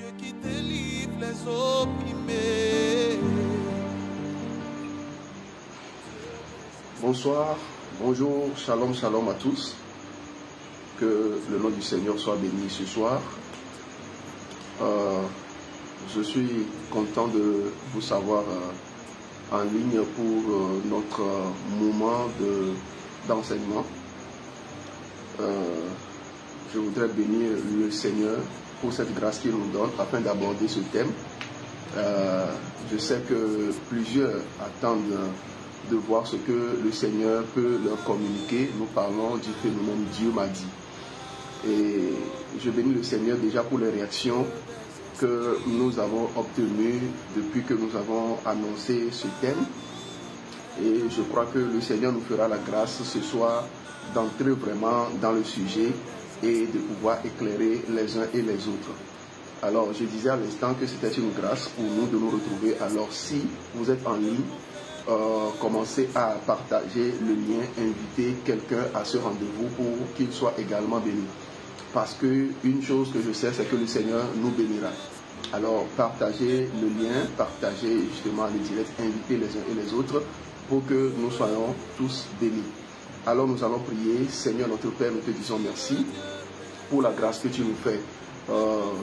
Dieu qui délivre les opprimés. Bonsoir, bonjour, shalom, shalom à tous. Que le nom du Seigneur soit béni ce soir. Je suis content de vous savoir en ligne pour notre moment d'enseignement. Je voudrais bénir le Seigneur pour cette grâce qu'il nous donne afin d'aborder ce thème. Je sais que plusieurs attendent de voir ce que le Seigneur peut leur communiquer. Nous parlons du phénomène Dieu m'a dit. Et je bénis le Seigneur déjà pour les réactions que nous avons obtenues depuis que nous avons annoncé ce thème. Et je crois que le Seigneur nous fera la grâce ce soir d'entrer vraiment dans le sujet et de pouvoir éclairer les uns et les autres. Alors, je disais à l'instant que c'était une grâce pour nous de nous retrouver. Alors, si vous êtes en ligne, commencez à partager le lien, invitez quelqu'un à ce rendez-vous pour qu'il soit également béni. Parce qu'une chose que je sais, c'est que le Seigneur nous bénira. Alors, partagez le lien, partagez justement le direct, invitez les uns et les autres pour que nous soyons tous bénis. Alors, nous allons prier. Seigneur notre Père, nous te disons merci pour la grâce que tu nous fais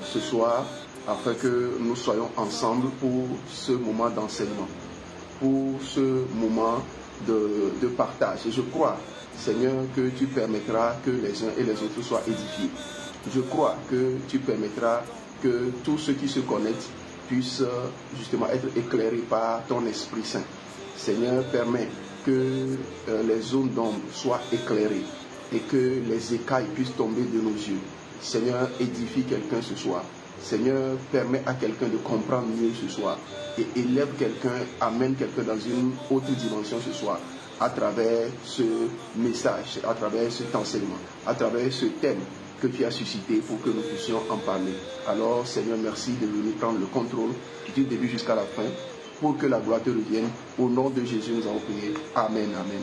ce soir, afin que nous soyons ensemble pour ce moment d'enseignement, pour ce moment de partage. Et je crois, Seigneur, que tu permettras que les uns et les autres soient édifiés. Je crois que tu permettras que tous ceux qui se connectent puissent justement être éclairés par ton Esprit Saint. Seigneur, permets que les zones d'ombre soient éclairées et que les écailles puissent tomber de nos yeux. Seigneur, édifie quelqu'un ce soir. Seigneur, permets à quelqu'un de comprendre mieux ce soir et élève quelqu'un, amène quelqu'un dans une autre dimension ce soir à travers ce message, à travers cet enseignement, à travers ce thème que tu as suscité pour que nous puissions en parler. Alors, Seigneur, merci de venir prendre le contrôle du début jusqu'à la fin pour que la gloire te revienne. Au nom de Jésus, nous avons prié. Amen, amen.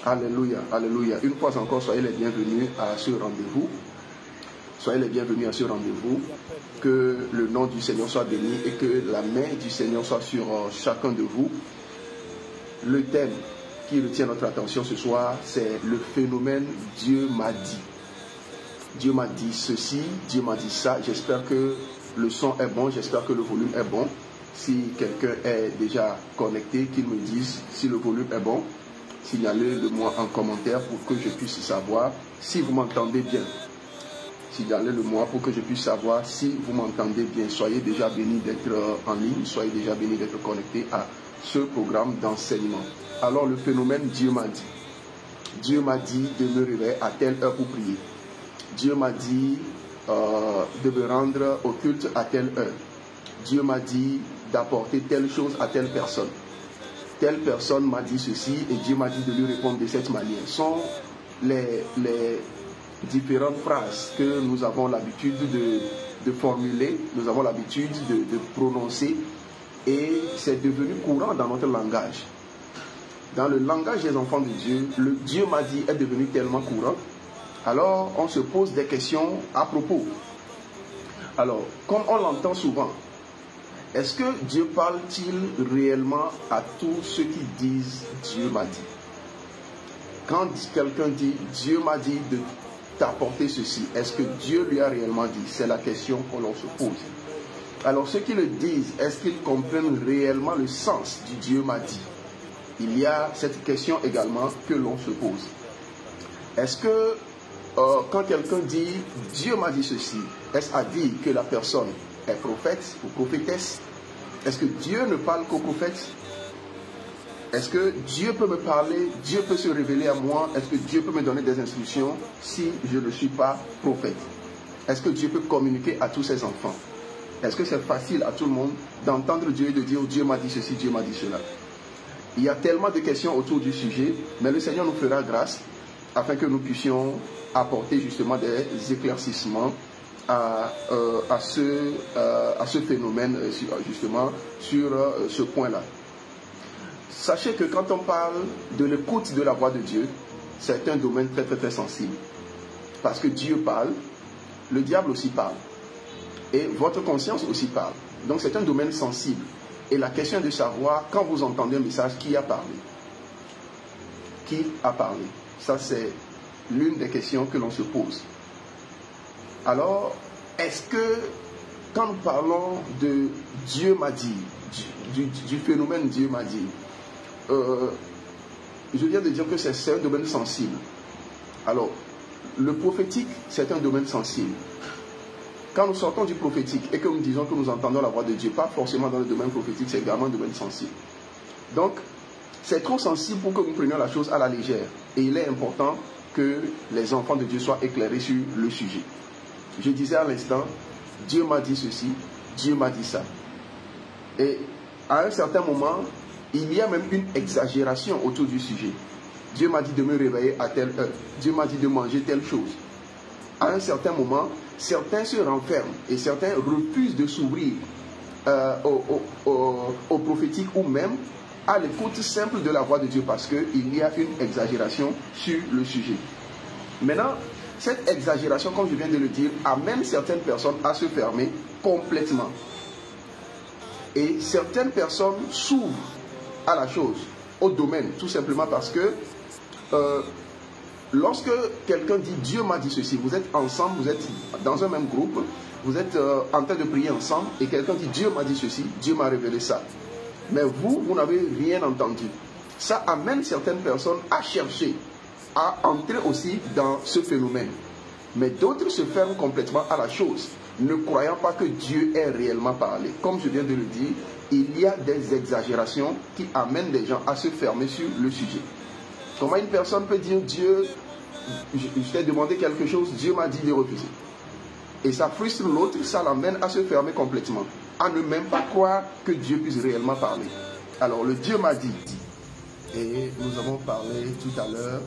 Alléluia, alléluia. Une fois encore, soyez les bienvenus à ce rendez-vous. Soyez les bienvenus à ce rendez-vous. Que le nom du Seigneur soit béni et que la main du Seigneur soit sur chacun de vous. Le thème qui retient notre attention ce soir, c'est le phénomène Dieu m'a dit. Dieu m'a dit ceci, Dieu m'a dit ça. J'espère que le son est bon, j'espère que le volume est bon. Si quelqu'un est déjà connecté, qu'il me dise si le volume est bon. Signalez-le moi en commentaire pour que je puisse savoir si vous m'entendez bien. Signalez-le moi pour que je puisse savoir si vous m'entendez bien. Soyez déjà bénis d'être en ligne, soyez déjà bénis d'être connectés à ce programme d'enseignement. Alors le phénomène Dieu m'a dit. Dieu m'a dit de me réveiller à telle heure pour prier. Dieu m'a dit de me rendre au culte à telle heure. Dieu m'a dit d'apporter telle chose à telle personne. Telle personne m'a dit ceci et Dieu m'a dit de lui répondre de cette manière. Ce sont les différentes phrases que nous avons l'habitude de formuler, nous avons l'habitude de prononcer et c'est devenu courant dans notre langage. Dans le langage des enfants de Dieu, le Dieu m'a dit est devenu tellement courant. Alors on se pose des questions à propos. Alors, comme on l'entend souvent, est-ce que Dieu parle-t-il réellement à tous ceux qui disent Dieu m'a dit? Quand quelqu'un dit Dieu m'a dit de t'apporter ceci, est-ce que Dieu lui a réellement dit? C'est la question que l'on se pose. Alors ceux qui le disent, est-ce qu'ils comprennent réellement le sens du Dieu m'a dit? Il y a cette question également que l'on se pose. Est-ce que quand quelqu'un dit Dieu m'a dit ceci, est-ce à dire que la personne est prophète ou prophétesse? Est-ce que Dieu ne parle qu'aux prophètes? Est-ce que Dieu peut me parler? Dieu peut se révéler à moi? Est-ce que Dieu peut me donner des instructions si je ne suis pas prophète? Est-ce que Dieu peut communiquer à tous ses enfants? Est-ce que c'est facile à tout le monde d'entendre Dieu et de dire Dieu m'a dit ceci, Dieu m'a dit cela? Il y a tellement de questions autour du sujet, mais le Seigneur nous fera grâce afin que nous puissions apporter justement des éclaircissements à ce phénomène, justement, sur ce point-là. Sachez que quand on parle de l'écoute de la voix de Dieu, c'est un domaine très très très sensible. Parce que Dieu parle, le diable aussi parle. Et votre conscience aussi parle. Donc c'est un domaine sensible. Et la question est de savoir, quand vous entendez un message, qui a parlé? Qui a parlé? Ça, c'est l'une des questions que l'on se pose. Alors, est-ce que, quand nous parlons de Dieu m'a dit, du phénomène Dieu m'a dit, je viens de dire que c'est un domaine sensible. Alors, le prophétique, c'est un domaine sensible. Quand nous sortons du prophétique et que nous disons que nous entendons la voix de Dieu, pas forcément dans le domaine prophétique, c'est également un domaine sensible. Donc, c'est trop sensible pour que nous prenions la chose à la légère. Et il est important que les enfants de Dieu soient éclairés sur le sujet. Je disais à l'instant, Dieu m'a dit ceci, Dieu m'a dit ça. Et à un certain moment, il y a même une exagération autour du sujet. Dieu m'a dit de me réveiller à telle heure. Dieu m'a dit de manger telle chose. À un certain moment, certains se renferment et certains refusent de s'ouvrir au prophétique ou même à l'écoute simple de la voix de Dieu parce qu'il y a une exagération sur le sujet. Maintenant, cette exagération, comme je viens de le dire, amène certaines personnes à se fermer complètement. Et certaines personnes s'ouvrent à la chose, au domaine, tout simplement parce que lorsque quelqu'un dit Dieu m'a dit ceci, vous êtes ensemble, vous êtes dans un même groupe, vous êtes en train de prier ensemble et quelqu'un dit Dieu m'a dit ceci, Dieu m'a révélé ça. Mais vous n'avez rien entendu. Ça amène certaines personnes à chercher, à entrer aussi dans ce phénomène. Mais d'autres se ferment complètement à la chose, ne croyant pas que Dieu ait réellement parlé. Comme je viens de le dire, il y a des exagérations qui amènent les gens à se fermer sur le sujet. Comment une personne peut dire Dieu, je t'ai demandé quelque chose, Dieu m'a dit de refuser. Et ça frustre l'autre, ça l'amène à se fermer complètement, à ne même pas croire que Dieu puisse réellement parler. Alors le Dieu m'a dit, et nous avons parlé tout à l'heure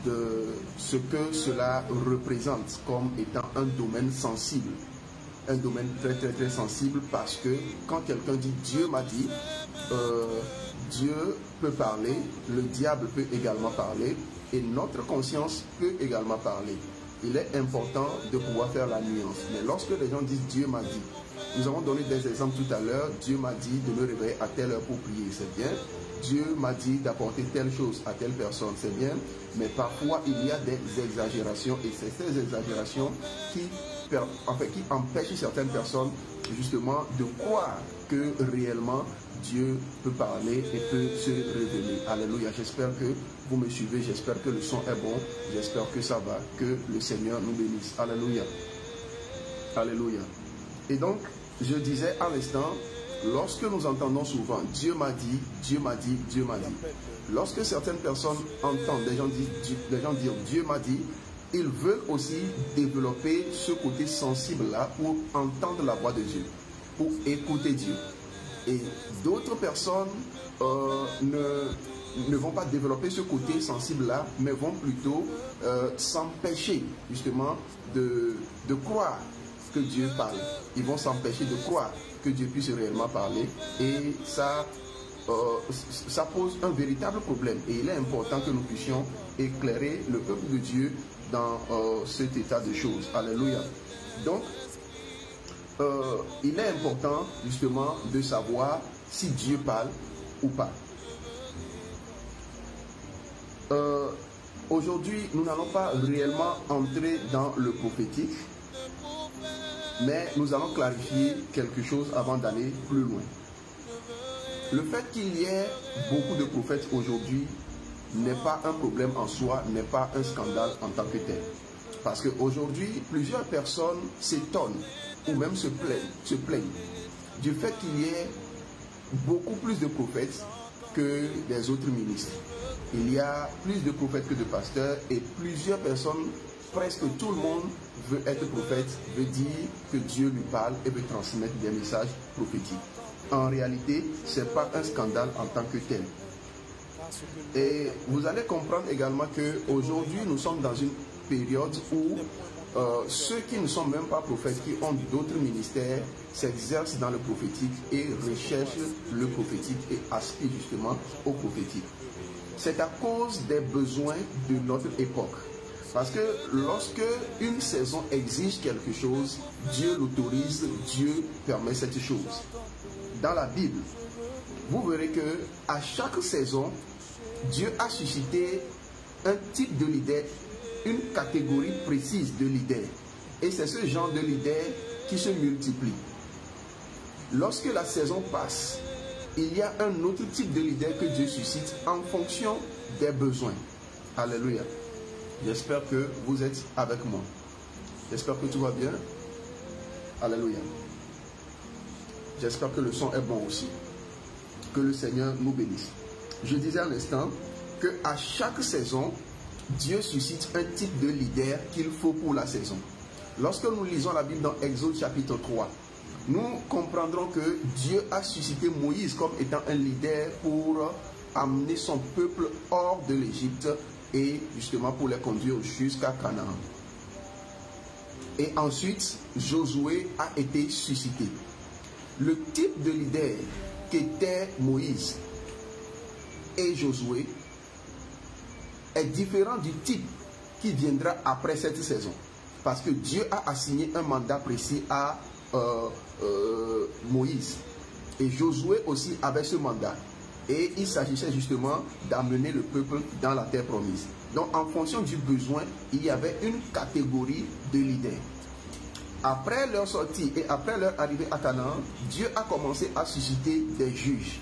de ce que cela représente comme étant un domaine sensible. Un domaine très très très sensible parce que quand quelqu'un dit Dieu m'a dit, Dieu peut parler, le diable peut également parler et notre conscience peut également parler. Il est important de pouvoir faire la nuance. Mais lorsque les gens disent Dieu m'a dit, nous avons donné des exemples tout à l'heure, Dieu m'a dit de me réveiller à telle heure pour prier, c'est bien. Dieu m'a dit d'apporter telle chose à telle personne, c'est bien. Mais parfois il y a des exagérations et c'est ces exagérations qui empêchent certaines personnes justement de croire que réellement Dieu peut parler et peut se révéler. Alléluia. J'espère que vous me suivez, j'espère que le son est bon, j'espère que ça va, que le Seigneur nous bénisse. Alléluia. Alléluia. Et donc, je disais à l'instant, lorsque nous entendons souvent Dieu m'a dit, Dieu m'a dit, Dieu m'a dit, lorsque certaines personnes entendent les gens dire Dieu m'a dit, ils veulent aussi développer ce côté sensible-là pour entendre la voix de Dieu, pour écouter Dieu. Et d'autres personnes ne vont pas développer ce côté sensible-là, mais vont plutôt s'empêcher justement de croire que Dieu parle. Ils vont s'empêcher de croire que Dieu puisse réellement parler et ça pose un véritable problème. Et il est important que nous puissions éclairer le peuple de Dieu dans cet état de choses. Alléluia. Donc, il est important justement de savoir si Dieu parle ou pas. Aujourd'hui, nous n'allons pas réellement entrer dans le prophétique, mais nous allons clarifier quelque chose avant d'aller plus loin. Le fait qu'il y ait beaucoup de prophètes aujourd'hui n'est pas un problème en soi, n'est pas un scandale en tant que tel. Parce qu'aujourd'hui, plusieurs personnes s'étonnent ou même se plaignent du fait qu'il y ait beaucoup plus de prophètes que des autres ministres. Il y a plus de prophètes que de pasteurs et plusieurs personnes, presque tout le monde veut être prophète, veut dire que Dieu lui parle et veut transmettre des messages prophétiques. En réalité, ce n'est pas un scandale en tant que tel. Et vous allez comprendre également qu'aujourd'hui, nous sommes dans une période où ceux qui ne sont même pas prophètes, qui ont d'autres ministères, s'exercent dans le prophétique et recherchent le prophétique et aspirent justement au prophétique. C'est à cause des besoins de notre époque. Parce que lorsque une saison exige quelque chose, Dieu l'autorise, Dieu permet cette chose. Dans la Bible, vous verrez que à chaque saison, Dieu a suscité un type de leader, une catégorie précise de leader. Et c'est ce genre de leader qui se multiplie. Lorsque la saison passe, il y a un autre type de leader que Dieu suscite en fonction des besoins. Alléluia. J'espère que vous êtes avec moi. J'espère que tout va bien. Alléluia. J'espère que le son est bon aussi. Que le Seigneur nous bénisse. Je disais à l'instant qu'à chaque saison, Dieu suscite un type de leader qu'il faut pour la saison. Lorsque nous lisons la Bible dans Exode chapitre 3, nous comprendrons que Dieu a suscité Moïse comme étant un leader pour amener son peuple hors de l'Égypte et justement pour les conduire jusqu'à Canaan. Et ensuite, Josué a été suscité. Le type de leader qu'étaient Moïse et Josué est différent du type qui viendra après cette saison. Parce que Dieu a assigné un mandat précis à Moïse. Et Josué aussi avait ce mandat. Et il s'agissait justement d'amener le peuple dans la terre promise. Donc en fonction du besoin, il y avait une catégorie de leaders. Après leur sortie et après leur arrivée à Canaan, Dieu a commencé à susciter des juges.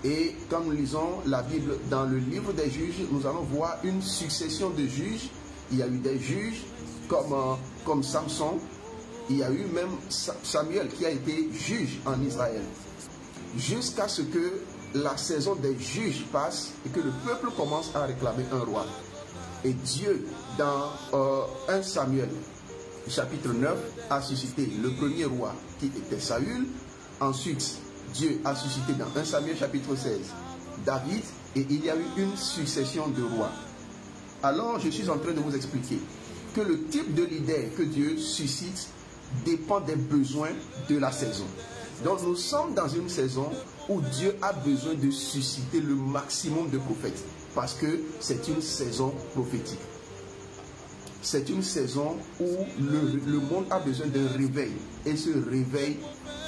Et quand nous lisons la Bible dans le livre des juges, nous allons voir une succession de juges. Il y a eu des juges comme Samson. Il y a eu même Samuel qui a été juge en Israël. Jusqu'à ce que la saison des juges passe et que le peuple commence à réclamer un roi. Et Dieu, dans 1 Samuel, chapitre 9, a suscité le premier roi qui était Saül. Ensuite, Dieu a suscité dans 1 Samuel, chapitre 16, David. Et il y a eu une succession de rois. Alors, je suis en train de vous expliquer que le type de leader que Dieu suscite dépend des besoins de la saison. Donc nous sommes dans une saison où Dieu a besoin de susciter le maximum de prophètes parce que c'est une saison prophétique. C'est une saison où le monde a besoin d'un réveil et ce réveil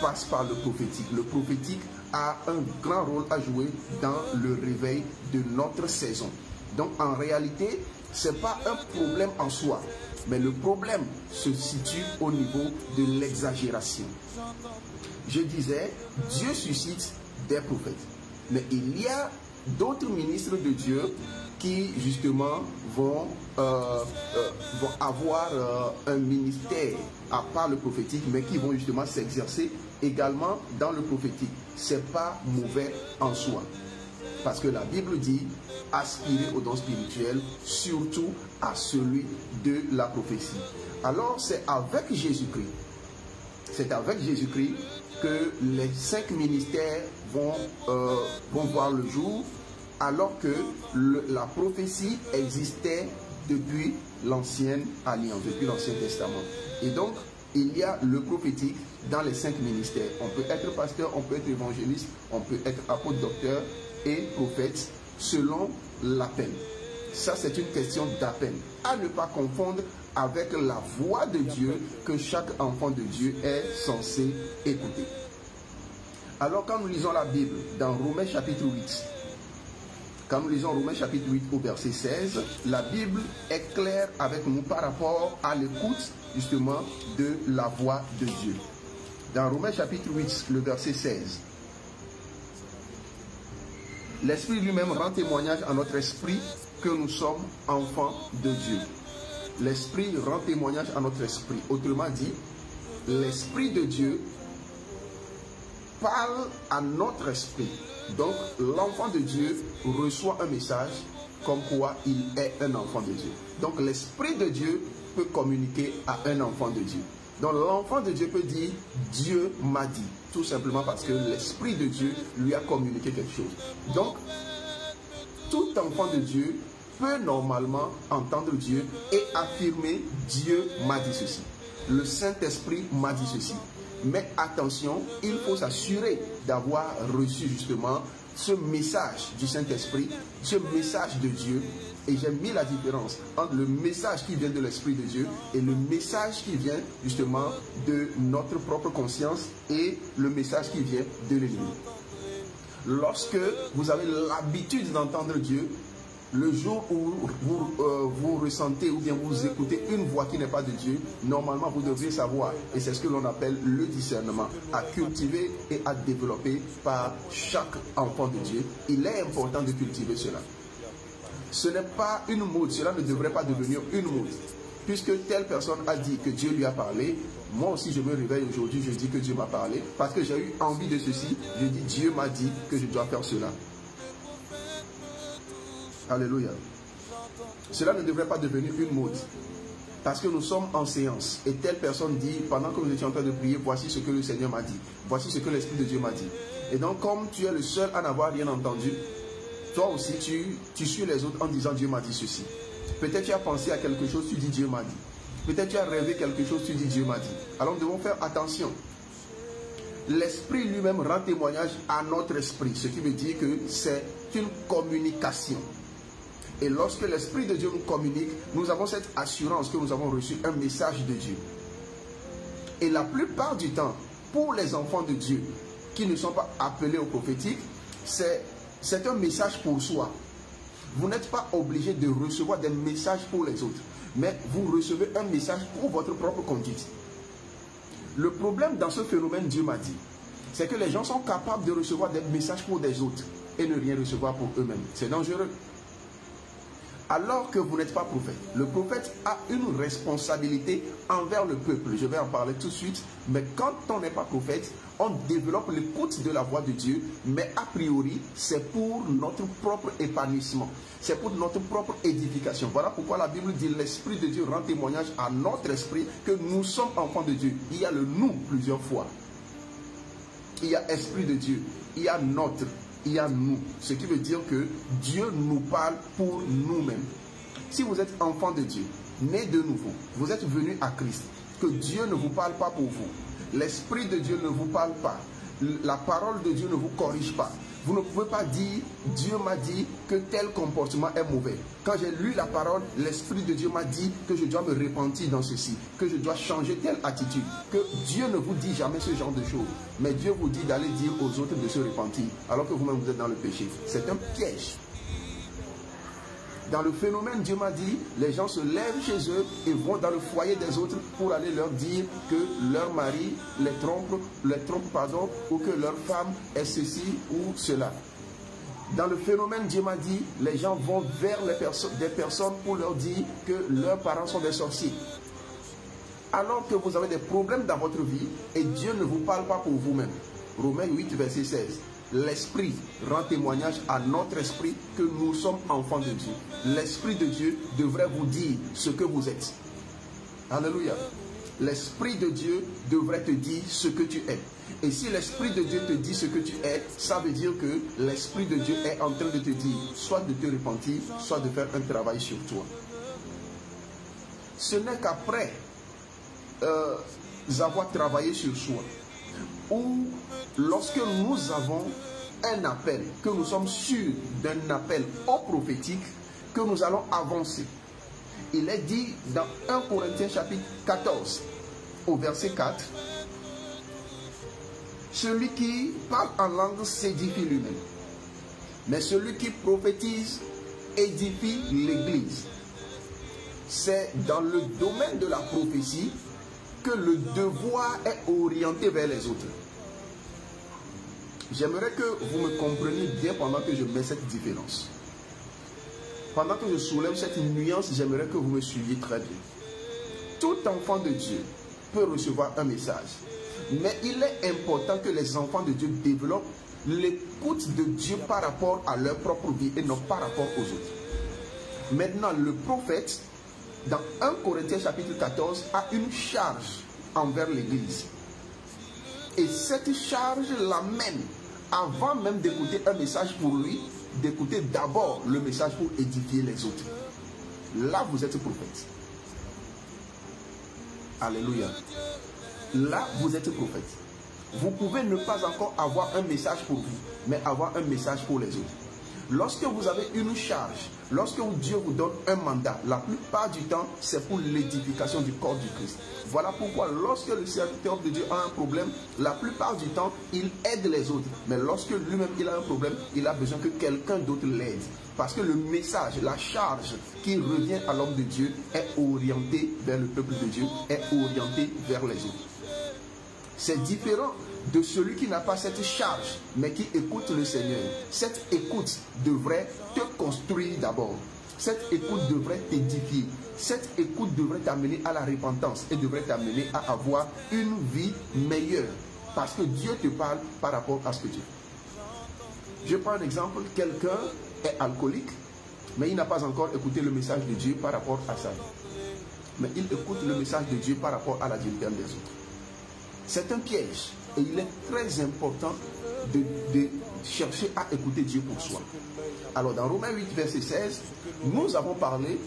passe par le prophétique. Le prophétique a un grand rôle à jouer dans le réveil de notre saison. Donc en réalité, ce n'est pas un problème en soi, mais le problème se situe au niveau de l'exagération. Je disais, Dieu suscite des prophètes, mais il y a d'autres ministres de Dieu qui justement vont avoir un ministère à part le prophétique, mais qui vont justement s'exercer également dans le prophétique. Ce n'est pas mauvais en soi. Parce que la Bible dit aspirer au don spirituel, surtout à celui de la prophétie. Alors c'est avec Jésus-Christ. C'est avec Jésus-Christ que les 5 ministères vont voir le jour, alors que la prophétie existait depuis l'ancienne alliance, depuis l'Ancien Testament. Et donc, il y a le prophétique dans les 5 ministères. On peut être pasteur, on peut être évangéliste, on peut être apôtre, docteur et prophète selon l'appel. Ça, c'est une question d'appel. À ne pas confondre avec la voix de Dieu que chaque enfant de Dieu est censé écouter. Alors, quand nous lisons la Bible dans Romains chapitre 8, quand nous lisons Romains chapitre 8 au verset 16, la Bible est claire avec nous par rapport à l'écoute justement de la voix de Dieu. Dans Romains chapitre 8, le verset 16, l'Esprit lui-même rend témoignage à notre esprit que nous sommes enfants de Dieu. L'Esprit rend témoignage à notre esprit. Autrement dit, l'Esprit de Dieu parle à notre esprit. Donc, l'enfant de Dieu reçoit un message comme quoi il est un enfant de Dieu. Donc, l'Esprit de Dieu peut communiquer à un enfant de Dieu. Donc, l'enfant de Dieu peut dire « Dieu m'a dit », tout simplement parce que l'Esprit de Dieu lui a communiqué quelque chose. Donc, tout enfant de Dieu peut normalement entendre Dieu et affirmer « Dieu m'a dit ceci ». Le Saint-Esprit m'a dit ceci. Mais attention, il faut s'assurer d'avoir reçu justement ce message du Saint-Esprit, ce message de Dieu Et j'ai mis la différence entre le message qui vient de l'Esprit de Dieu et le message qui vient justement de notre propre conscience et le message qui vient de l'ennemi. Lorsque vous avez l'habitude d'entendre Dieu, le jour où vous ressentez ou bien vous écoutez une voix qui n'est pas de Dieu, normalement vous devriez savoir, et c'est ce que l'on appelle le discernement, à cultiver et à développer par chaque enfant de Dieu. Il est important de cultiver cela. Ce n'est pas une mode, cela ne devrait pas devenir une mode. Puisque telle personne a dit que Dieu lui a parlé, moi aussi je me réveille aujourd'hui, je dis que Dieu m'a parlé, parce que j'ai eu envie de ceci, je dis Dieu m'a dit que je dois faire cela. Alléluia. Cela ne devrait pas devenir une mode. Parce que nous sommes en séance. Et telle personne dit, pendant que nous étions en train de prier, voici ce que le Seigneur m'a dit. Voici ce que l'Esprit de Dieu m'a dit. Et donc, comme tu es le seul à n'avoir rien entendu, toi aussi, tu suis les autres en disant Dieu m'a dit ceci. Peut-être tu as pensé à quelque chose, tu dis Dieu m'a dit. Peut-être tu as rêvé quelque chose, tu dis Dieu m'a dit. Alors nous devons faire attention. L'Esprit lui-même rend témoignage à notre esprit. Ce qui veut dire que c'est une communication. Et lorsque l'Esprit de Dieu nous communique, nous avons cette assurance que nous avons reçu un message de Dieu. Et la plupart du temps, pour les enfants de Dieu qui ne sont pas appelés au prophétique, c'est un message pour soi. Vous n'êtes pas obligé de recevoir des messages pour les autres, mais vous recevez un message pour votre propre conduite. Le problème dans ce phénomène, Dieu m'a dit, c'est que les gens sont capables de recevoir des messages pour des autres et ne rien recevoir pour eux-mêmes. C'est dangereux. Alors que vous n'êtes pas prophète, le prophète a une responsabilité envers le peuple. Je vais en parler tout de suite. Mais quand on n'est pas prophète, on développe l'écoute de la voix de Dieu. Mais a priori, c'est pour notre propre épanouissement. C'est pour notre propre édification. Voilà pourquoi la Bible dit l'Esprit de Dieu rend témoignage à notre esprit que nous sommes enfants de Dieu. Il y a le nous plusieurs fois. Il y a Esprit de Dieu. Il y a notre. Il y a nous, ce qui veut dire que Dieu nous parle pour nous-mêmes. Si vous êtes enfant de Dieu, né de nouveau, vous êtes venu à Christ, que Dieu ne vous parle pas pour vous, l'Esprit de Dieu ne vous parle pas, la parole de Dieu ne vous corrige pas. Vous ne pouvez pas dire, Dieu m'a dit que tel comportement est mauvais. Quand j'ai lu la parole, l'Esprit de Dieu m'a dit que je dois me repentir dans ceci, que je dois changer telle attitude. Que Dieu ne vous dit jamais ce genre de choses. Mais Dieu vous dit d'aller dire aux autres de se repentir, alors que vous-même vous êtes dans le péché. C'est un piège. Dans le phénomène, Dieu m'a dit, les gens se lèvent chez eux et vont dans le foyer des autres pour aller leur dire que leur mari les trompe, ou que leur femme est ceci ou cela. Dans le phénomène, Dieu m'a dit, les gens vont vers des personnes pour leur dire que leurs parents sont des sorciers. Alors que vous avez des problèmes dans votre vie et Dieu ne vous parle pas pour vous-même. Romains 8, verset 16. L'Esprit rend témoignage à notre esprit que nous sommes enfants de Dieu. L'Esprit de Dieu devrait vous dire ce que vous êtes. Alléluia. L'Esprit de Dieu devrait te dire ce que tu es. Et si l'Esprit de Dieu te dit ce que tu es, ça veut dire que l'Esprit de Dieu est en train de te dire soit de te repentir, soit de faire un travail sur toi. Ce n'est qu'après avoir travaillé sur soi, ou lorsque nous avons un appel, que nous sommes sûrs d'un appel au prophétique, que nous allons avancer. Il est dit dans 1 Corinthiens chapitre 14, au verset 4, « Celui qui parle en langue s'édifie lui-même, mais celui qui prophétise édifie l'Église. » C'est dans le domaine de la prophétie que le devoir est orienté vers les autres. J'aimerais que vous me compreniez bien pendant que je mets cette différence. Pendant que je soulève cette nuance, j'aimerais que vous me suiviez très bien. Tout enfant de Dieu peut recevoir un message. Mais il est important que les enfants de Dieu développent l'écoute de Dieu par rapport à leur propre vie et non par rapport aux autres. Maintenant, le prophète, dans 1 Corinthiens chapitre 14, a une charge envers l'Église. Et cette charge l'amène, avant même d'écouter un message pour lui, d'écouter d'abord le message pour édifier les autres. Là, vous êtes prophète. Alléluia. Là, vous êtes prophète. Vous pouvez ne pas encore avoir un message pour vous, mais avoir un message pour les autres. Lorsque vous avez une charge, lorsque Dieu vous donne un mandat, la plupart du temps, c'est pour l'édification du corps du Christ. Voilà pourquoi lorsque le serviteur de Dieu a un problème, la plupart du temps, il aide les autres. Mais lorsque lui-même il a un problème, il a besoin que quelqu'un d'autre l'aide. Parce que le message, la charge qui revient à l'homme de Dieu est orienté vers le peuple de Dieu, est orienté vers les autres. C'est différent de celui qui n'a pas cette charge, mais qui écoute le Seigneur. Cette écoute devrait te construire d'abord. Cette écoute devrait t'édifier. Cette écoute devrait t'amener à la repentance et devrait t'amener à avoir une vie meilleure. Parce que Dieu te parle par rapport à ce que tu fais. Je prends un exemple. Quelqu'un est alcoolique, mais il n'a pas encore écouté le message de Dieu par rapport à sa vie. Mais il écoute le message de Dieu par rapport à la dignité des autres. C'est un piège. Et il est très important de chercher à écouter Dieu pour soi. Alors dans Romains 8, verset 16, nous avons parlé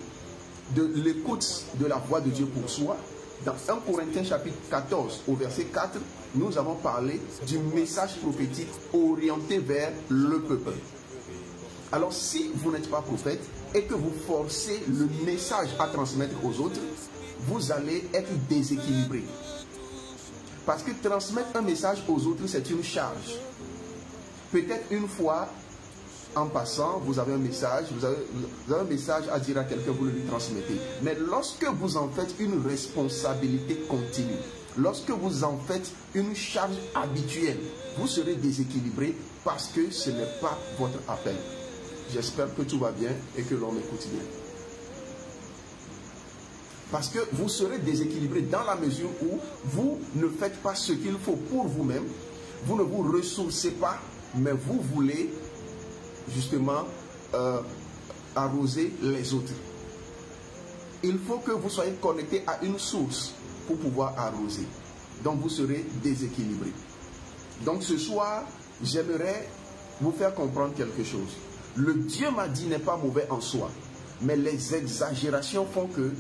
de l'écoute de la voix de Dieu pour soi. Dans 1 Corinthiens chapitre 14 au verset 4, nous avons parlé du message prophétique orienté vers le peuple. Alors si vous n'êtes pas prophète et que vous forcez le message à transmettre aux autres, vous allez être déséquilibré. Parce que transmettre un message aux autres, c'est une charge. Peut-être une fois, en passant, vous avez un message, vous avez un message à dire à quelqu'un, vous le lui transmettez. Mais lorsque vous en faites une responsabilité continue, lorsque vous en faites une charge habituelle, vous serez déséquilibré parce que ce n'est pas votre appel. J'espère que tout va bien et que l'on m'écoute bien. Parce que vous serez déséquilibré dans la mesure où vous ne faites pas ce qu'il faut pour vous-même. Vous ne vous ressourcez pas, mais vous voulez justement arroser les autres. Il faut que vous soyez connecté à une source pour pouvoir arroser. Donc vous serez déséquilibré. Donc ce soir, j'aimerais vous faire comprendre quelque chose. Le Dieu m'a dit n'est pas mauvais en soi, mais les exagérations font que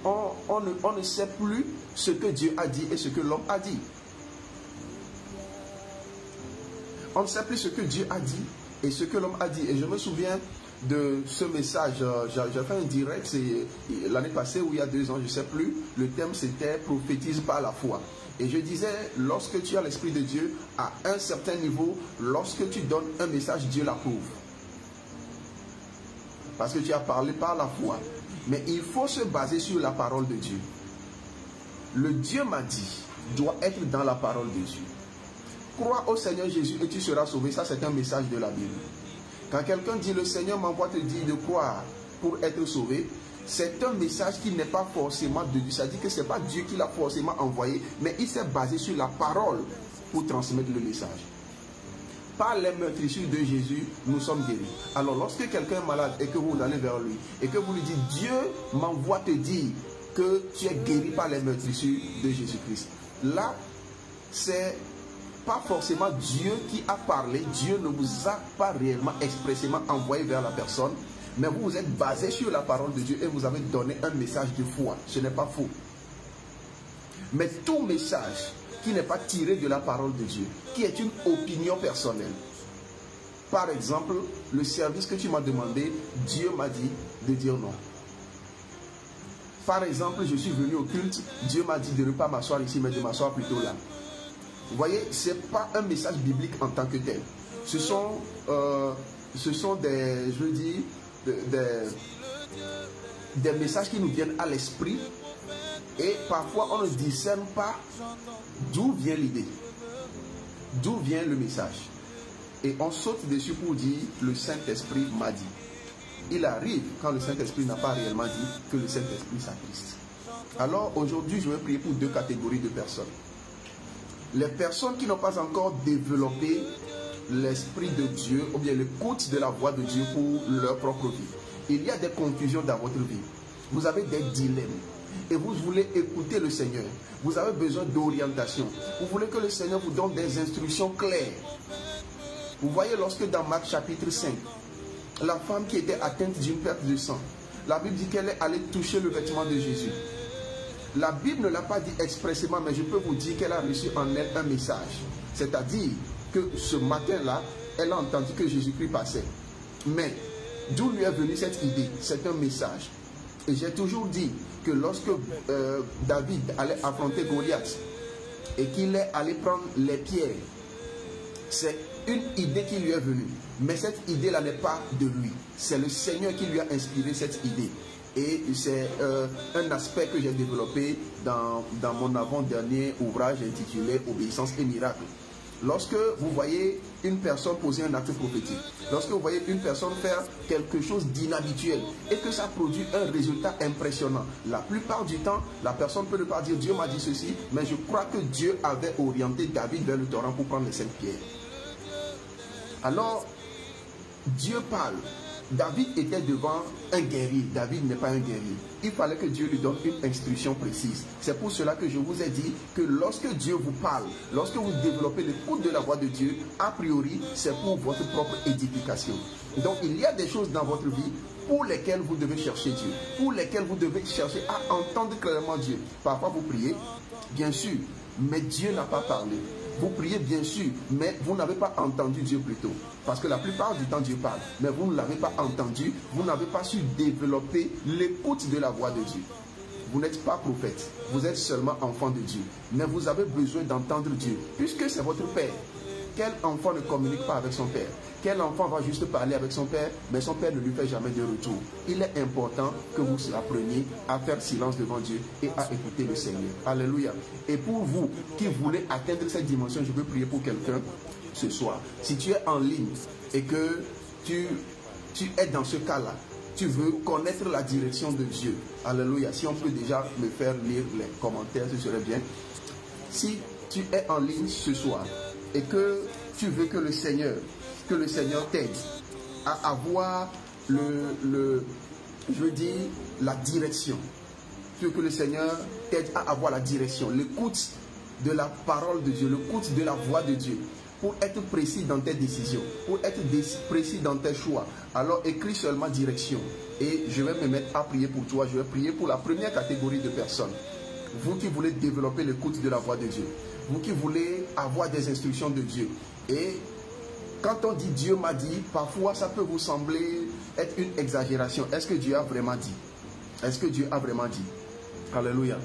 on ne sait plus ce que Dieu a dit et ce que l'homme a dit. On ne sait plus ce que Dieu a dit et ce que l'homme a dit. Et je me souviens de ce message, j'ai fait un direct l'année passée ou il y a 2 ans, je ne sais plus. Le thème c'était « Prophétise par la foi ». Et je disais, lorsque tu as l'Esprit de Dieu, à un certain niveau, lorsque tu donnes un message, Dieu l'approuve. Parce que tu as parlé par la foi. Mais il faut se baser sur la parole de Dieu. Le Dieu m'a dit doit être dans la parole de Dieu. Crois au Seigneur Jésus et tu seras sauvé. Ça, c'est un message de la Bible. Quand quelqu'un dit le Seigneur m'envoie te dire de croire pour être sauvé, c'est un message qui n'est pas forcément de Dieu. Ça dit que ce n'est pas Dieu qui l'a forcément envoyé, mais il s'est basé sur la parole pour transmettre le message. Par les meurtrissures de Jésus, nous sommes guéris. Alors lorsque quelqu'un est malade et que vous allez vers lui et que vous lui dites Dieu m'envoie te dire que tu es guéri par les meurtrissures de Jésus-Christ. Là, c'est pas forcément Dieu qui a parlé. Dieu ne vous a pas réellement expressément envoyé vers la personne, mais vous vous êtes basé sur la parole de Dieu et vous avez donné un message de foi. Ce n'est pas faux. Mais tout message qui n'est pas tiré de la parole de Dieu, qui est une opinion personnelle. Par exemple, le service que tu m'as demandé, Dieu m'a dit de dire non. Par exemple, je suis venu au culte, Dieu m'a dit de ne pas m'asseoir ici, mais de m'asseoir plutôt là. Vous voyez, ce n'est pas un message biblique en tant que tel. Ce sont des, je veux dire, des messages qui nous viennent à l'esprit. Et parfois, on ne discerne pas d'où vient l'idée, d'où vient le message. Et on saute dessus pour dire, le Saint-Esprit m'a dit. Il arrive, quand le Saint-Esprit n'a pas réellement dit, que le Saint-Esprit s'attriste. Alors, aujourd'hui, je vais prier pour 2 catégories de personnes. Les personnes qui n'ont pas encore développé l'Esprit de Dieu, ou bien l'écoute de la voix de Dieu pour leur propre vie. Il y a des confusions dans votre vie. Vous avez des dilemmes. Et vous voulez écouter le Seigneur. Vous avez besoin d'orientation. Vous voulez que le Seigneur vous donne des instructions claires. Vous voyez, lorsque dans Marc chapitre 5, la femme qui était atteinte d'une perte de sang, la Bible dit qu'elle est allée toucher le vêtement de Jésus. La Bible ne l'a pas dit expressément, mais je peux vous dire qu'elle a reçu en elle un message. C'est-à-dire que ce matin-là, elle a entendu que Jésus-Christ passait. Mais d'où lui est venue cette idée? C'est un message. Et j'ai toujours dit que lorsque David allait affronter Goliath et qu'il est allé prendre les pierres, c'est une idée qui lui est venue. Mais cette idée-là n'est pas de lui. C'est le Seigneur qui lui a inspiré cette idée. Et c'est un aspect que j'ai développé dans mon avant-dernier ouvrage intitulé « Obéissance et miracle ». Lorsque vous voyez une personne poser un acte prophétique, lorsque vous voyez une personne faire quelque chose d'inhabituel et que ça produit un résultat impressionnant, la plupart du temps, la personne peut ne pas dire « Dieu m'a dit ceci », mais je crois que Dieu avait orienté David vers le torrent pour prendre les 5 pierres. Alors, Dieu parle. David était devant un guerrier. David n'est pas un guerrier. Il fallait que Dieu lui donne une instruction précise. C'est pour cela que je vous ai dit que lorsque Dieu vous parle, lorsque vous développez l'écoute de la voix de Dieu, a priori, c'est pour votre propre édification. Donc, il y a des choses dans votre vie pour lesquelles vous devez chercher Dieu, pour lesquelles vous devez chercher à entendre clairement Dieu. Parfois, vous priez, bien sûr, mais Dieu n'a pas parlé. Vous priez bien sûr, mais vous n'avez pas entendu Dieu plus tôt. Parce que la plupart du temps, Dieu parle. Mais vous ne l'avez pas entendu, vous n'avez pas su développer l'écoute de la voix de Dieu. Vous n'êtes pas prophète, vous êtes seulement enfant de Dieu. Mais vous avez besoin d'entendre Dieu, puisque c'est votre Père. Quel enfant ne communique pas avec son Père? Quel enfant va juste parler avec son Père, mais son Père ne lui fait jamais de retour? Il est important que vous appreniez à faire silence devant Dieu et à écouter le Seigneur. Alléluia. Et pour vous qui voulez atteindre cette dimension, je veux prier pour quelqu'un ce soir. Si tu es en ligne et que tu es dans ce cas-là, tu veux connaître la direction de Dieu. Alléluia. Si on peut déjà me faire lire les commentaires, ce serait bien. Si tu es en ligne ce soir et que tu veux que le Seigneur t'aide à avoir la direction. Tu veux que le Seigneur t'aide à avoir la direction, l'écoute de la parole de Dieu, l'écoute de la voix de Dieu, pour être précis dans tes décisions, pour être précis dans tes choix. Alors écris seulement direction. Et je vais me mettre à prier pour toi. Je vais prier pour la première catégorie de personnes. Vous qui voulez développer l'écoute de la voix de Dieu. Vous qui voulez avoir des instructions de Dieu. Et quand on dit Dieu m'a dit, parfois ça peut vous sembler être une exagération. Est-ce que Dieu a vraiment dit? Est-ce que Dieu a vraiment dit? Alléluia.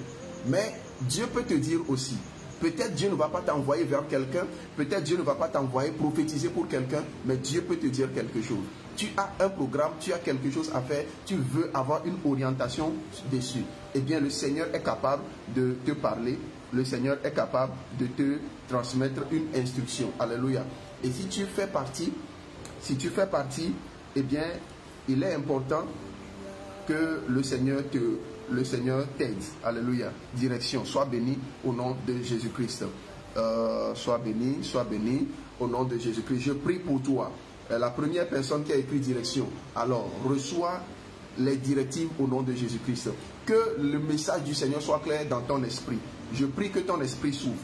Mais Dieu peut te dire aussi. Peut-être Dieu ne va pas t'envoyer vers quelqu'un. Peut-être Dieu ne va pas t'envoyer prophétiser pour quelqu'un. Mais Dieu peut te dire quelque chose. Tu as un programme, tu as quelque chose à faire. Tu veux avoir une orientation dessus. Eh bien, le Seigneur est capable de te parler. Le Seigneur est capable de te transmettre une instruction. Alléluia. Et si tu fais partie, eh bien, il est important que le Seigneur t'aide. Alléluia. Direction. Sois béni au nom de Jésus-Christ. Sois béni au nom de Jésus-Christ. Je prie pour toi. La première personne qui a écrit direction. Alors, reçois les directives au nom de Jésus-Christ. Que le message du Seigneur soit clair dans ton esprit. Je prie que ton esprit s'ouvre.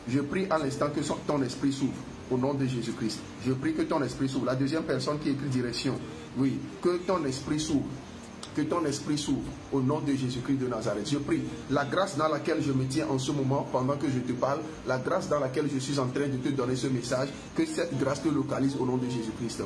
Je prie à l'instant que ton esprit s'ouvre. Au nom de Jésus-Christ. Je prie que ton esprit s'ouvre. La deuxième personne qui écrit direction. Oui, que ton esprit s'ouvre. Que ton esprit s'ouvre au nom de Jésus-Christ de Nazareth. Je prie la grâce dans laquelle je me tiens en ce moment pendant que je te parle, la grâce dans laquelle je suis en train de te donner ce message, que cette grâce te localise au nom de Jésus-Christ.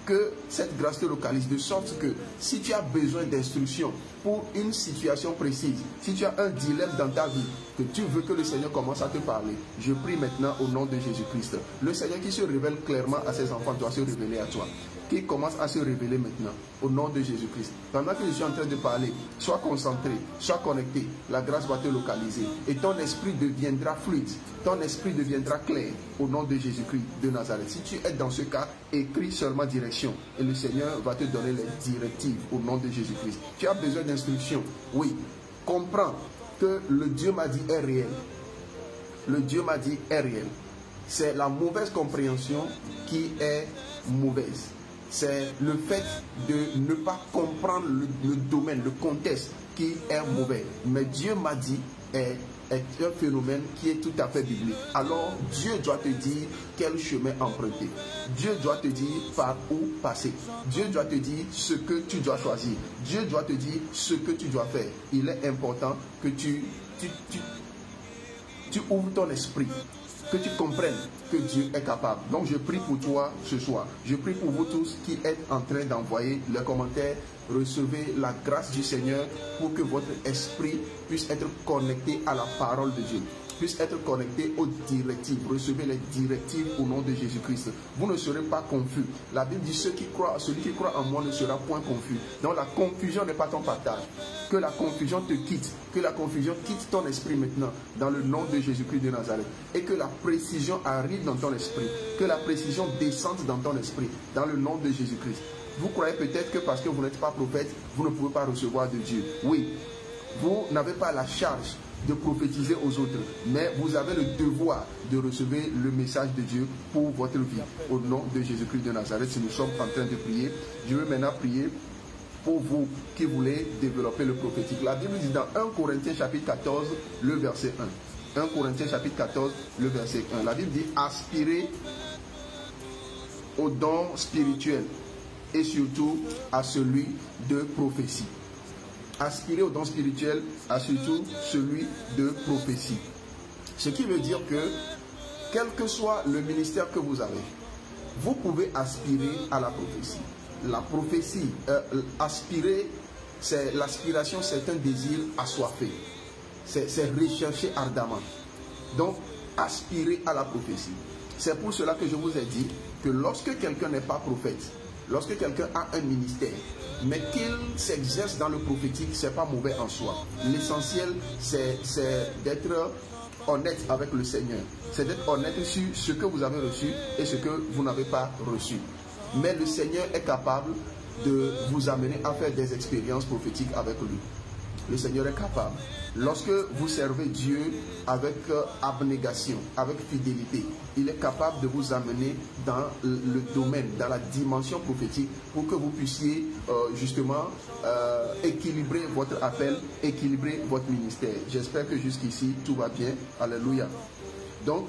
Que cette grâce te localise de sorte que si tu as besoin d'instruction pour une situation précise, si tu as un dilemme dans ta vie, que tu veux que le Seigneur commence à te parler, je prie maintenant au nom de Jésus-Christ. Le Seigneur qui se révèle clairement à ses enfants doit se révéler à toi. Qui commence à se révéler maintenant au nom de Jésus-Christ. Pendant que je suis en train de parler, sois concentré, sois connecté, la grâce va te localiser et ton esprit deviendra fluide, ton esprit deviendra clair au nom de Jésus-Christ de Nazareth. Si tu es dans ce cas, écris seulement direction et le Seigneur va te donner les directives au nom de Jésus-Christ. Tu as besoin d'instruction, oui, comprends que le Dieu m'a dit est réel. Le Dieu m'a dit est réel. C'est la mauvaise compréhension qui est mauvaise. C'est le fait de ne pas comprendre le domaine, le contexte qui est mauvais. Mais Dieu m'a dit est un phénomène qui est tout à fait biblique. Alors Dieu doit te dire quel chemin emprunter. Dieu doit te dire par où passer. Dieu doit te dire ce que tu dois choisir. Dieu doit te dire ce que tu dois faire. Il est important que tu ouvres ton esprit, que tu comprennes que Dieu est capable. Donc je prie pour toi ce soir. Je prie pour vous tous qui êtes en train d'envoyer les commentaires. Recevez la grâce du Seigneur pour que votre esprit puisse être connecté à la parole de Dieu, puisse être connecté aux directives. Recevez les directives au nom de Jésus-Christ. Vous ne serez pas confus. La Bible dit celui qui croit en moi ne sera point confus. Donc la confusion n'est pas ton partage. Que la confusion te quitte. Que la confusion quitte ton esprit maintenant dans le nom de Jésus-Christ de Nazareth. Et que la précision arrive dans ton esprit. Que la précision descende dans ton esprit dans le nom de Jésus-Christ. Vous croyez peut-être que parce que vous n'êtes pas prophète, vous ne pouvez pas recevoir de Dieu. Oui, vous n'avez pas la charge de prophétiser aux autres, mais vous avez le devoir de recevoir le message de Dieu pour votre vie. Au nom de Jésus-Christ de Nazareth, si nous sommes en train de prier, je vais maintenant prier pour vous qui voulez développer le prophétique. La Bible dit dans 1 Corinthiens chapitre 14, le verset 1. 1 Corinthiens chapitre 14, le verset 1. La Bible dit aspirez aux dons spirituels et surtout à celui de prophétie. Aspirer au don spirituel, à surtout celui de prophétie. Ce qui veut dire que, quel que soit le ministère que vous avez, vous pouvez aspirer à la prophétie. La prophétie, aspirer, c'est l'aspiration, c'est un désir assoiffé. C'est rechercher ardemment. Donc, aspirer à la prophétie. C'est pour cela que je vous ai dit que lorsque quelqu'un n'est pas prophète, lorsque quelqu'un a un ministère, mais qu'il s'exerce dans le prophétique, ce n'est pas mauvais en soi. L'essentiel, c'est d'être honnête avec le Seigneur. C'est d'être honnête sur ce que vous avez reçu et ce que vous n'avez pas reçu. Mais le Seigneur est capable de vous amener à faire des expériences prophétiques avec lui. Le Seigneur est capable. Lorsque vous servez Dieu avec abnégation, avec fidélité, il est capable de vous amener dans le domaine, dans la dimension prophétique pour que vous puissiez justement équilibrer votre appel, équilibrer votre ministère. J'espère que jusqu'ici, tout va bien. Alléluia. Donc,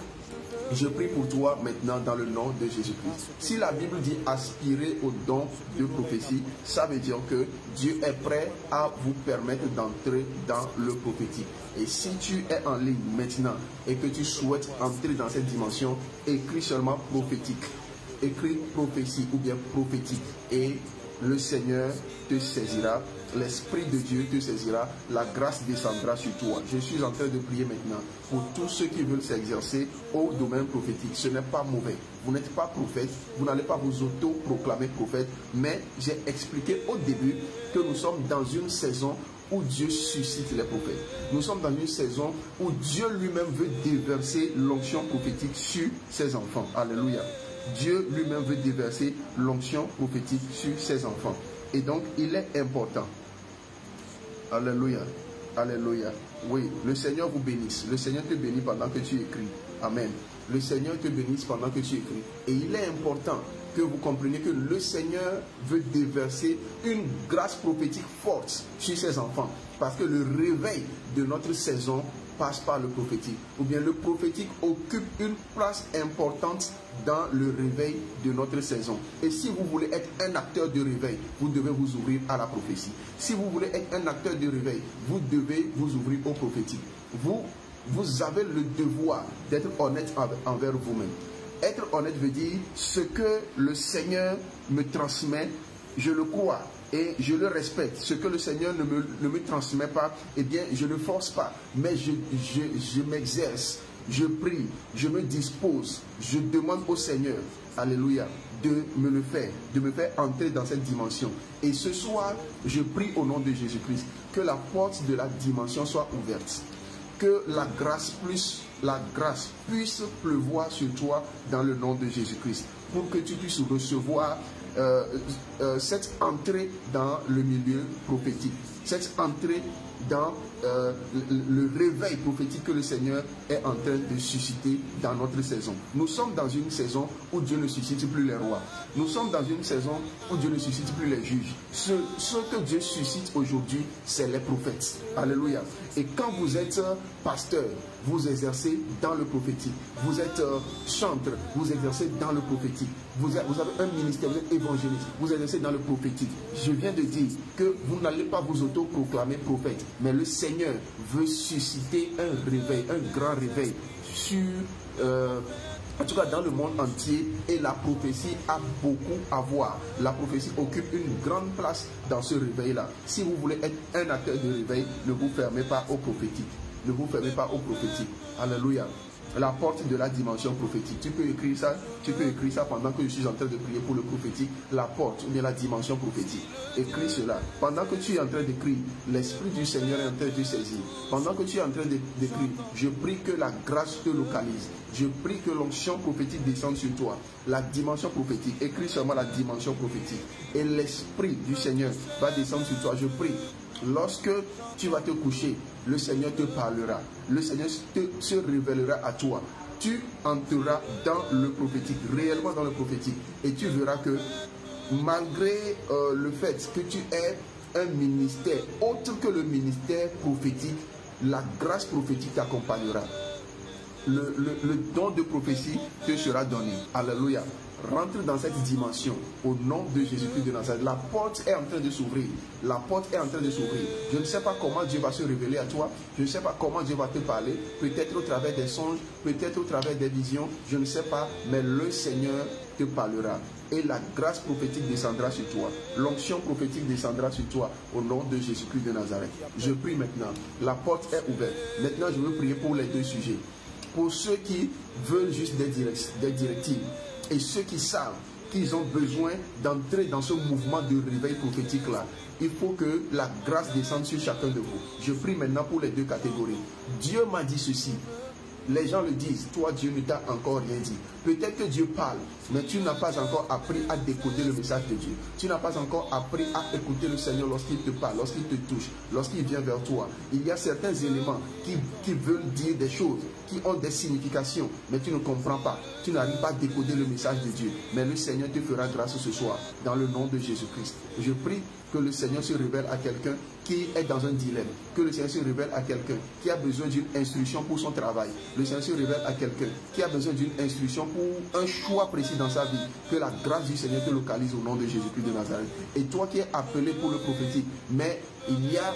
je prie pour toi maintenant dans le nom de Jésus-Christ. Si la Bible dit aspirer au don de prophétie, ça veut dire que Dieu est prêt à vous permettre d'entrer dans le prophétique. Et si tu es en ligne maintenant et que tu souhaites entrer dans cette dimension, écris seulement prophétique. Écris prophétie ou bien prophétique. Et le Seigneur te saisira, l'Esprit de Dieu te saisira, la grâce descendra sur toi. Je suis en train de prier maintenant pour tous ceux qui veulent s'exercer au domaine prophétique. Ce n'est pas mauvais. Vous n'êtes pas prophète, vous n'allez pas vous auto-proclamer prophète, mais j'ai expliqué au début que nous sommes dans une saison où Dieu suscite les prophètes. Nous sommes dans une saison où Dieu lui-même veut déverser l'onction prophétique sur ses enfants. Alléluia. Dieu lui-même veut déverser l'onction prophétique sur ses enfants. Et donc, il est important. Alléluia. Alléluia. Oui, le Seigneur vous bénisse. Le Seigneur te bénit pendant que tu écris. Amen. Le Seigneur te bénisse pendant que tu écris. Et il est important que vous compreniez que le Seigneur veut déverser une grâce prophétique forte sur ses enfants. Parce que le réveil de notre saison passe par le prophétique. Ou bien le prophétique occupe une place importante dans le réveil de notre saison. Et si vous voulez être un acteur de réveil, vous devez vous ouvrir à la prophétie. Si vous voulez être un acteur de réveil, vous devez vous ouvrir au prophétique. Vous avez le devoir d'être honnête envers vous-même. Être honnête veut dire ce que le Seigneur me transmet, je le crois et je le respecte. Ce que le Seigneur ne me transmet pas, eh bien, je ne force pas, mais je m'exerce, je prie, je me dispose, je demande au Seigneur, alléluia, de me faire entrer dans cette dimension. Et ce soir, je prie au nom de Jésus-Christ que la porte de la dimension soit ouverte. Que la grâce puisse pleuvoir sur toi dans le nom de Jésus-Christ, pour que tu puisses recevoir cette entrée dans le milieu prophétique, cette entrée dans le réveil prophétique que le Seigneur est en train de susciter dans notre saison. Nous sommes dans une saison où Dieu ne suscite plus les rois. Nous sommes dans une saison où Dieu ne suscite plus les juges. Ce que Dieu suscite aujourd'hui, c'est les prophètes. Alléluia. Et quand vous êtes pasteur, vous exercez dans le prophétique. Vous êtes chantre, vous exercez dans le prophétique. Vous avez un ministère, vous êtes évangéliste, vous exercez dans le prophétique. Je viens de dire que vous n'allez pas vous auto-proclamer prophète, mais le Seigneur veut susciter un réveil, un grand réveil sur... en tout cas dans le monde entier, et la prophétie a beaucoup à voir. La prophétie occupe une grande place dans ce réveil-là. Si vous voulez être un acteur de réveil, ne vous fermez pas au prophétique. Ne vous fermez pas au prophétique. Alléluia. La porte de la dimension prophétique. Tu peux écrire ça pendant que je suis en train de prier pour le prophétique. La porte ou bien la dimension prophétique. Écris cela. Pendant que tu es en train d'écrire, l'Esprit du Seigneur est en train de te saisir. Pendant que tu es en train d'écrire, je prie que la grâce te localise. Je prie que l'onction prophétique descende sur toi. La dimension prophétique. Écris seulement la dimension prophétique. Et l'Esprit du Seigneur va descendre sur toi. Je prie. Lorsque tu vas te coucher, le Seigneur te parlera. Le Seigneur se révélera à toi. Tu entreras dans le prophétique, réellement dans le prophétique. Et tu verras que malgré le fait que tu aies un ministère autre que le ministère prophétique, la grâce prophétique t'accompagnera. Le don de prophétie te sera donné. Alléluia. Rentre dans cette dimension au nom de Jésus-Christ de Nazareth. La porte est en train de s'ouvrir. La porte est en train de s'ouvrir. Je ne sais pas comment Dieu va se révéler à toi. Je ne sais pas comment Dieu va te parler. Peut-être au travers des songes, peut-être au travers des visions. Je ne sais pas, mais le Seigneur te parlera. Et la grâce prophétique descendra sur toi. L'onction prophétique descendra sur toi au nom de Jésus-Christ de Nazareth. Je prie maintenant. La porte est ouverte. Maintenant, je veux prier pour les deux sujets. Pour ceux qui veulent juste des directives et ceux qui savent qu'ils ont besoin d'entrer dans ce mouvement de réveil prophétique là, il faut que la grâce descende sur chacun de vous. Je prie maintenant pour les deux catégories. Dieu m'a dit ceci. Les gens le disent, toi Dieu ne t'a encore rien dit. Peut-être que Dieu parle, mais tu n'as pas encore appris à décoder le message de Dieu. Tu n'as pas encore appris à écouter le Seigneur lorsqu'il te parle, lorsqu'il te touche, lorsqu'il vient vers toi. Il y a certains éléments qui veulent dire des choses, qui ont des significations, mais tu ne comprends pas. Tu n'arrives pas à décoder le message de Dieu. Mais le Seigneur te fera grâce ce soir, dans le nom de Jésus-Christ. Je prie que le Seigneur se révèle à quelqu'un qui est dans un dilemme, que le Seigneur se révèle à quelqu'un qui a besoin d'une instruction pour son travail, le Seigneur se révèle à quelqu'un qui a besoin d'une instruction pour un choix précis dans sa vie, que la grâce du Seigneur te localise au nom de Jésus-Christ de Nazareth. Et toi qui es appelé pour le prophétique, mais il y a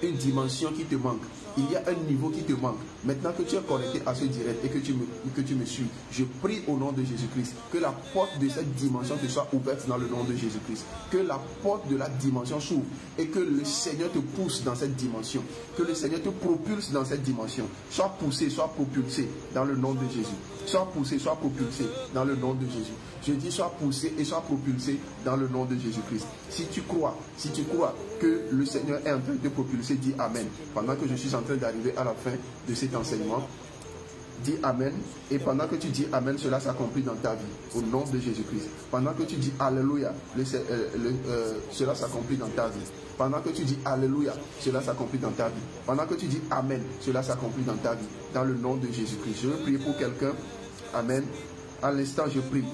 une dimension qui te manque, il y a un niveau qui te manque. Maintenant que tu es connecté à ce direct et que tu me suis, je prie au nom de Jésus-Christ que la porte de cette dimension te soit ouverte dans le nom de Jésus-Christ. Que la porte de la dimension s'ouvre et que le Seigneur te pousse dans cette dimension. Que le Seigneur te propulse dans cette dimension. Sois poussé, sois propulsé dans le nom de Jésus. Sois poussé, sois propulsé dans le nom de Jésus. Je dis sois poussé et sois propulsé dans le nom de Jésus-Christ. Si tu crois que le Seigneur est en train de te propulser, dis Amen. Pendant que je suis en train d'arriver à la fin de cet enseignement, dis Amen. Et pendant que tu dis Amen, cela s'accomplit dans ta vie, au nom de Jésus-Christ. Pendant que tu dis Alléluia, cela s'accomplit dans ta vie. Pendant que tu dis Alléluia, cela s'accomplit dans ta vie. Pendant que tu dis Amen, cela s'accomplit dans ta vie, dans le nom de Jésus-Christ. Je veux prier pour quelqu'un. Amen. À l'instant, je prie.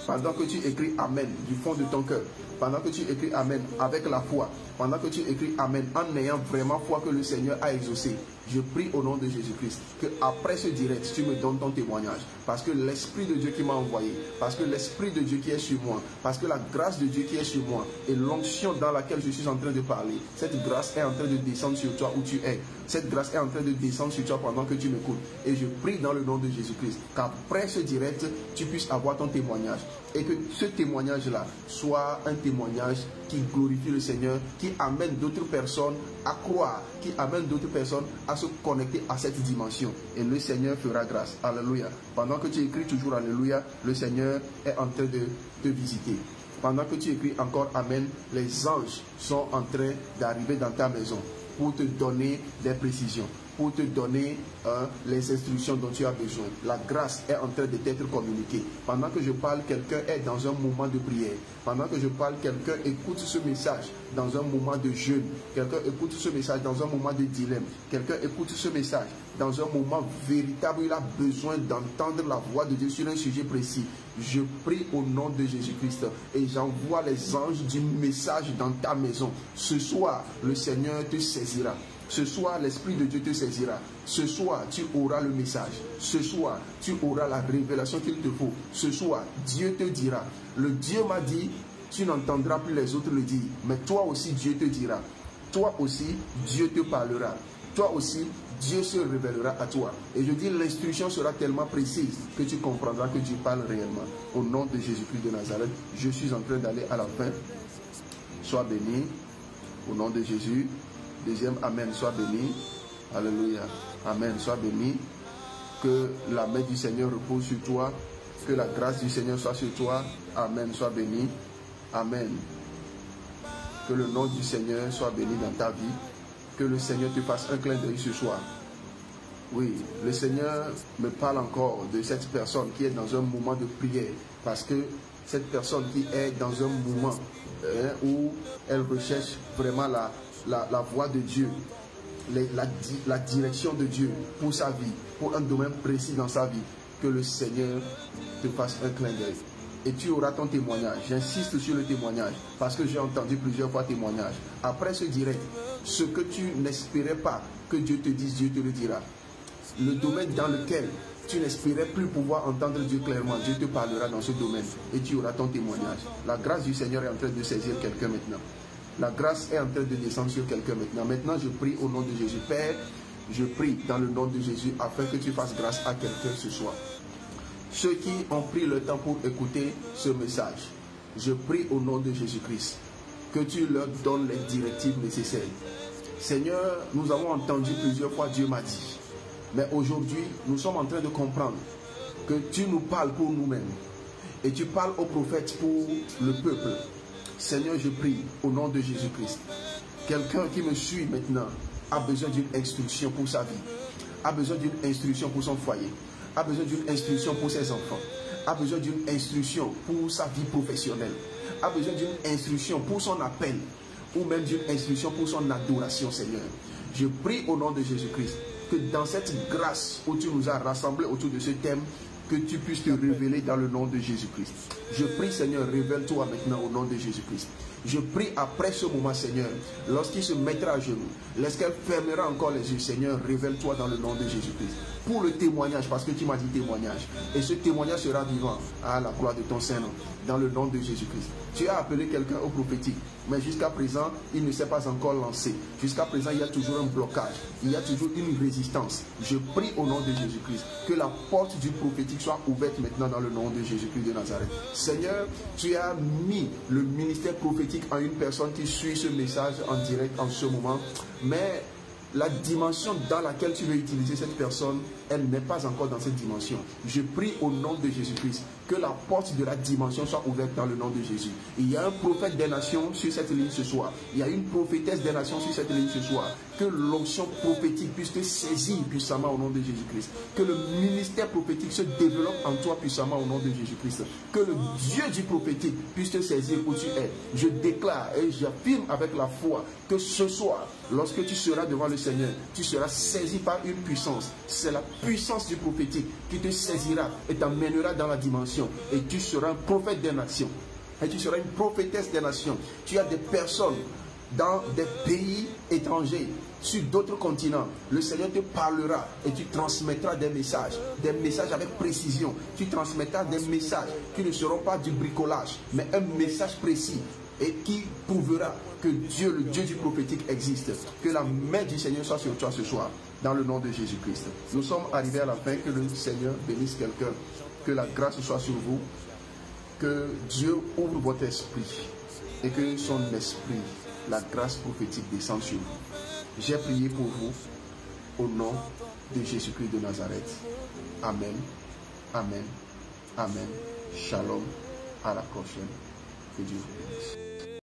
Pendant que tu écris Amen du fond de ton cœur, pendant que tu écris Amen avec la foi, pendant que tu écris Amen en ayant vraiment foi que le Seigneur a exaucé, je prie au nom de Jésus-Christ que après ce direct, tu me donnes ton témoignage. Parce que l'Esprit de Dieu qui m'a envoyé, parce que l'Esprit de Dieu qui est sur moi, parce que la grâce de Dieu qui est sur moi et l'onction dans laquelle je suis en train de parler, cette grâce est en train de descendre sur toi où tu es. Cette grâce est en train de descendre sur toi pendant que tu m'écoutes. Et je prie dans le nom de Jésus-Christ qu'après ce direct, tu puisses avoir ton témoignage. Et que ce témoignage-là soit un témoignage qui glorifie le Seigneur, qui amène d'autres personnes à croire, qui amène d'autres personnes à se connecter à cette dimension. Et le Seigneur fera grâce. Alléluia. Pendant que tu écris toujours Alléluia, le Seigneur est en train de te visiter. Pendant que tu écris encore Amen, les anges sont en train d'arriver dans ta maison pour te donner des précisions, pour te donner les instructions dont tu as besoin. La grâce est en train de t'être communiquée. Pendant que je parle, quelqu'un est dans un moment de prière. Pendant que je parle, quelqu'un écoute ce message dans un moment de jeûne. Quelqu'un écoute ce message dans un moment de dilemme. Quelqu'un écoute ce message dans un moment véritable où il a besoin d'entendre la voix de Dieu sur un sujet précis. Je prie au nom de Jésus-Christ et j'envoie les anges du message dans ta maison. Ce soir, le Seigneur te saisira. Ce soir, l'Esprit de Dieu te saisira. Ce soir, tu auras le message. Ce soir, tu auras la révélation qu'il te faut. Ce soir, Dieu te dira. Le Dieu m'a dit, tu n'entendras plus les autres le dire. Mais toi aussi, Dieu te dira. Toi aussi, Dieu te parlera. Toi aussi, Dieu se révélera à toi. Et je dis, l'instruction sera tellement précise que tu comprendras que Dieu parle réellement. Au nom de Jésus-Christ de Nazareth, je suis en train d'aller à la fin. Sois béni. Au nom de Jésus. Deuxième, Amen, sois béni. Alléluia. Amen, sois béni. Que la main du Seigneur repose sur toi. Que la grâce du Seigneur soit sur toi. Amen, sois béni. Amen. Que le nom du Seigneur soit béni dans ta vie. Que le Seigneur te fasse un clin d'œil ce soir. Oui, le Seigneur me parle encore de cette personne qui est dans un moment de prière. Parce que cette personne qui est dans un moment où elle recherche vraiment la voie de Dieu, la direction de Dieu pour sa vie, pour un domaine précis dans sa vie, que le Seigneur te fasse un clin d'œil. Et tu auras ton témoignage. J'insiste sur le témoignage parce que j'ai entendu plusieurs fois témoignage. Après ce direct, ce que tu n'espérais pas que Dieu te dise, Dieu te le dira. Le domaine dans lequel tu n'espérais plus pouvoir entendre Dieu clairement, Dieu te parlera dans ce domaine et tu auras ton témoignage. La grâce du Seigneur est en train de saisir quelqu'un maintenant. La grâce est en train de descendre sur quelqu'un maintenant. Maintenant, je prie au nom de Jésus. Père, je prie dans le nom de Jésus afin que tu fasses grâce à quelqu'un ce soir. Ceux qui ont pris le temps pour écouter ce message, je prie au nom de Jésus-Christ que tu leur donnes les directives nécessaires. Seigneur, nous avons entendu plusieurs fois Dieu m'a dit. Mais aujourd'hui, nous sommes en train de comprendre que tu nous parles pour nous-mêmes. Et tu parles aux prophètes pour le peuple. Seigneur, je prie au nom de Jésus-Christ. Quelqu'un qui me suit maintenant a besoin d'une instruction pour sa vie. A besoin d'une instruction pour son foyer. A besoin d'une instruction pour ses enfants. A besoin d'une instruction pour sa vie professionnelle. A besoin d'une instruction pour son appel. Ou même d'une instruction pour son adoration, Seigneur. Je prie au nom de Jésus-Christ que dans cette grâce où tu nous as rassemblés autour de ce thème, que tu puisses te révéler dans le nom de Jésus-Christ. Je prie, Seigneur, révèle-toi maintenant au nom de Jésus-Christ. Je prie après ce moment, Seigneur, lorsqu'il se mettra à genoux, lorsqu'elle fermera encore les yeux, Seigneur, révèle-toi dans le nom de Jésus-Christ. Pour le témoignage, parce que tu m'as dit témoignage. Et ce témoignage sera vivant à la gloire de ton Saint-Nom, dans le nom de Jésus-Christ. Tu as appelé quelqu'un au prophétique, mais jusqu'à présent, il ne s'est pas encore lancé. Jusqu'à présent, il y a toujours un blocage. Il y a toujours une résistance. Je prie au nom de Jésus-Christ que la porte du prophétique soit ouverte maintenant dans le nom de Jésus-Christ de Nazareth. Seigneur, tu as mis le ministère prophétique en une personne qui suit ce message en direct en ce moment, mais la dimension dans laquelle tu veux utiliser cette personne, elle n'est pas encore dans cette dimension. Je prie au nom de Jésus-Christ que la porte de la dimension soit ouverte dans le nom de Jésus. Il y a un prophète des nations sur cette ligne ce soir. Il y a une prophétesse des nations sur cette ligne ce soir. Que l'onction prophétique puisse te saisir puissamment au nom de Jésus-Christ. Que le ministère prophétique se développe en toi puissamment au nom de Jésus-Christ. Que le Dieu du prophétique puisse te saisir où tu es. Je déclare et j'affirme avec la foi que ce soir, lorsque tu seras devant le Seigneur, tu seras saisi par une puissance. C'est la puissance du prophétique qui te saisira et t'emmènera dans la dimension. Et tu seras un prophète des nations. Et tu seras une prophétesse des nations. Tu as des personnes dans des pays étrangers, sur d'autres continents. Le Seigneur te parlera et tu transmettras des messages avec précision. Tu transmettras des messages qui ne seront pas du bricolage, mais un message précis et qui prouvera que Dieu, le Dieu du prophétique, existe. Que la main du Seigneur soit sur toi ce soir, dans le nom de Jésus-Christ. Nous sommes arrivés à la fin. Que le Seigneur bénisse quelqu'un. Que la grâce soit sur vous. Que Dieu ouvre votre esprit et que son esprit, la grâce prophétique, descende sur vous. J'ai prié pour vous au nom de Jésus-Christ de Nazareth. Amen. Amen. Amen. Shalom. À la prochaine. Que Dieu vous bénisse.